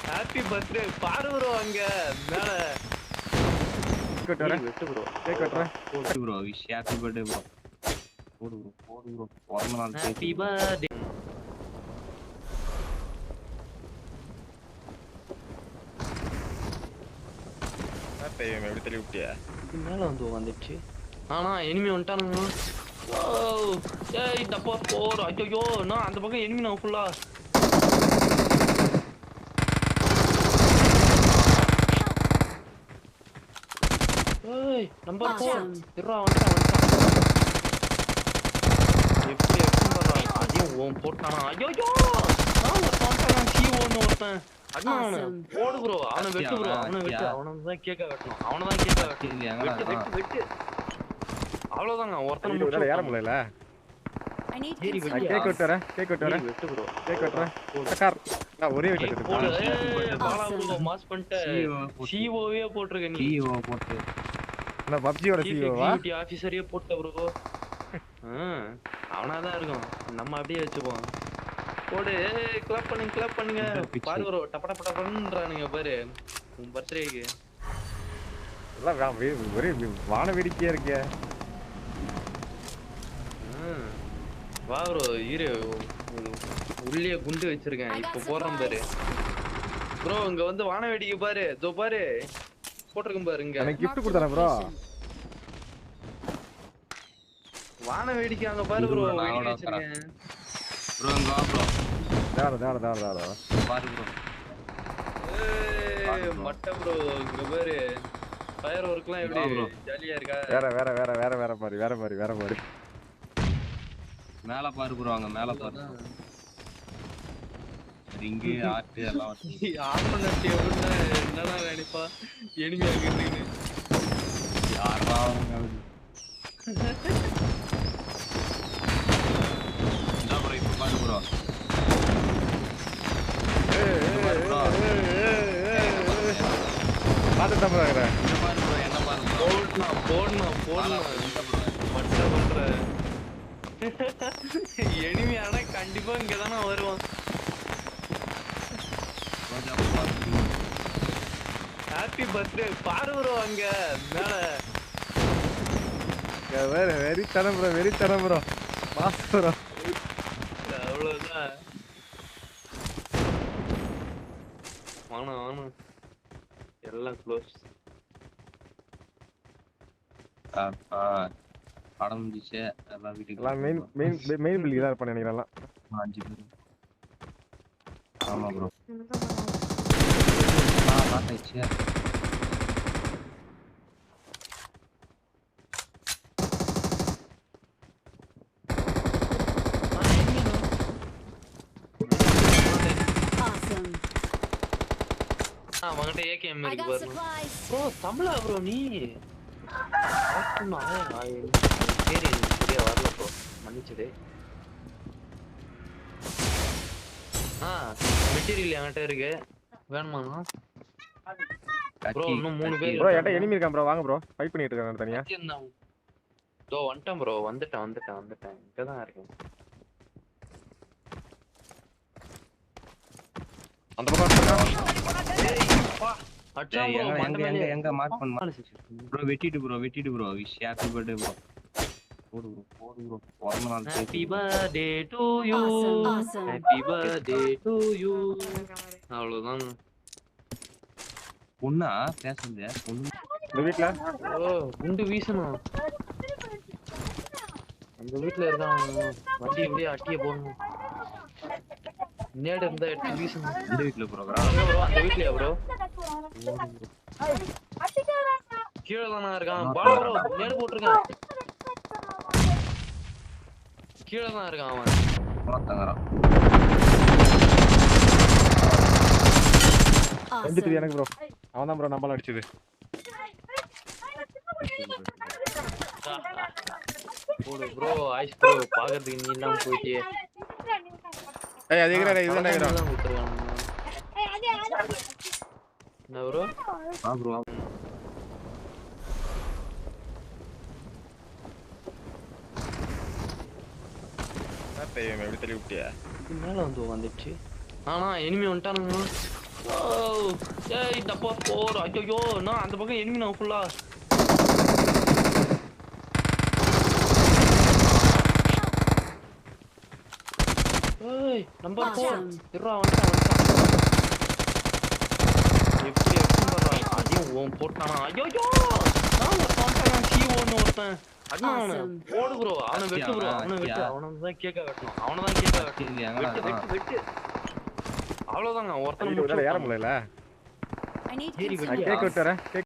Happy birthday பாரு bro அங்க மேல கட்டற வெட்டு ப்ரோ கேக் கட்டற போடு bro wish happy birthday bro போடு ப்ரோ பிறந்த நாள் ஹாப்பி பர்த்டே அப்பையும் எப்படி தள்ளி விட்டியா மேல வந்து வந்துச்சு ஆனா எனிமி வந்துட்டானுங்க ஓ ஏய் டப்பா போற ஐயோ நான் அந்த பக்கம் எனிமி நான் ஃபுல்லா ஏய் நம்பர் 4 இருடா வந்துட்டான் எப்படி பண்றான் அதையும் ஓம் போட்டானா ஐயோ நான் ஒருத்தன் சிஓன்னு ஒருத்தன் அண்ணா போடு ப்ரோ அவனை வெட்டு ப்ரோ அவனை தான் கேக்க வெட்டணும் அவனை தான் கேக்க வெட்டு வெட்டு அவ்வளவுதாங்க ஒருத்தனை முடிச்சு ஏற முடியல கேக் கட்டற வெட்டு ப்ரோ கேக் கட்டற சக்கார் நான் ஒரே வீட்ல போடு பாலா ப்ரோ மாஸ் பண்ணிட்ட சிஓவே போட்டுருக்க நீ சிஓ போட்டு நான் பப்ஜியோட சிஓவா டியூட்டி ஆபீசரே போட்ட ப்ரோ அவனாதான் இருக்கும் நம்ம அப்படியே வச்சுப்போம் போடு கிளப் பண்ணுங்க பாரு ப்ரோ டப்பட பண்றானுங்க பாரு உன் பர்த்டேக்கு எல்லாம் ஒரே வான வேடிக்கையா இருக்கே வா ப்ரோ இரு உள்ளே குண்டு வச்சிருக்கேன் இப்ப போறேன் பாரு ப்ரோ இங்க வந்து வான வேடிக்கை பாரு இதோ பாரு போட்டிருக்கேன் பாரு இங்க எனக்கு gift கொடுத்தானே ப்ரோ வான வேடிக்கை அங்க பாரு ப்ரோ வெடி வச்சிருக்கேன் ப்ரோ இங்க வா ப்ரோ தார பாரு ப்ரோ ஏய் மட்ட ப்ரோ இங்க பாரு ஃபயர் வர்க்லாம் எப்படி ஜாலியா இருக்கா வேற மாதிரி மேல பாரு ப்ரோ அங்க மேல பாரு ரிங்கு ஆர்ட் எல்லாம் வந்து ஆப்பனன்ட் எவ்வளவு என்னடா நினைப்பா எனிமி ஆகிட்டீங்க யாரா என்ன ப்ரோ இப்ப பாரு ப்ரோ பாத்து தான் போறேன் என்ன பாரு ப்ரோ போடணும் மட்ட பண்ற எனிமி ஆனா கண்டிப்பா இங்கதானே வருவான் ஹாப்பி பர்த்டே பாரு ப்ரோ அங்க மேல வெறித்தனம் ப்ரோ பாஸ் ப்ரோ அவ்வளவுதான் வாணும் எல்லாம் க்ளோஸ் படம் முடிச்சு எல்லாம் வீட்டுக்கு எல்லாம் மெயின் பில்டிங் தான் இருப்பானே நினைக்கிறேன் எல்லாம் 5 பேர் ஆமா ப்ரோ பாத்தாச்சு அவங்ககிட்ட ஏகேஎம் இருக்கு பாரு ப்ரோ தமிழா ப்ரோ நீ சரி சரியா வரல ப்ரோ மன்னிச்சிடு மெட்டீரியல் என்கிட்ட இருக்கு வேணுமா ப்ரோ இன்னும் 3 பேர் ப்ரோ என்கிட்ட எனிமி இருக்கான் ப்ரோ வாங்க ப்ரோ ஃபைட் பண்ணிட்டு இருக்காங்க தனியா தோ வந்துட்டேன் ப்ரோ வந்துட்டேன் இங்கதான் இருக்கேன் அந்த பக்கம் எங்க மார்க் பண்ண ப்ரோ வெட்டிட்டு bro wish happy birthday bro போடு ப்ரோ பிறந்த நாள் happy birthday to you happy birthday to you அவ்வளவுதான் பொண்ணா பேசுறது பொண்ணு இந்த வீட்ல ஓ குண்டு வீசணும் அந்த வீட்ல இருக்காங்க வண்டி எப்படியே அட்டிய போடணும் நேடு இருந்தா எடுத்து வீசணும் இந்த வீட்ல ப்ரோ அந்த வீட்லயா ப்ரோ கீழே தானே இருக்கான் பாலா ப்ரோ நேடு போட்டிருக்கான் கீழே தான் இருக்கான் அவன் தங்கறான் எனக்கு ப்ரோ அவன் தான் ப்ரோ நம்மள அடிச்சது போடு ப்ரோ ஐஸ் ப்ரோ பாக்கிறதுக்கு நீ எல்லாம் போயிட்டியே ஏய் அது எங்கடா இது என்ன என்ன ப்ரோ ப்ரோ எப்படி தள்ளி விட்டியா மேல வந்து வந்துச்சு ஆனா எனிமி வந்துட்டானுங்க ஏய் டப்பா போர் ஐயோ நான் அந்த பக்கம் எனிமி நான் ஃபுல்லா ஏய் நம்பர் 4 இருடா வந்துட்டான் எப்படி அடிச்சு பாறா அதையும் ஓன் போட்டானா ஐயோ நான் ஒருத்தன் T1 ஒருத்தன் அண்ணா ஓடு ப்ரோ அவனை வெட்டு ப்ரோ அவனை தான் கேக்க வெட்டணும் அவனை தான் கேக்க வெட்டு வெட்டு அவ்வளவுதாங்க ஒருத்தன் ஏற முடியல I need Hey, consent. Cake விட்டுறேன்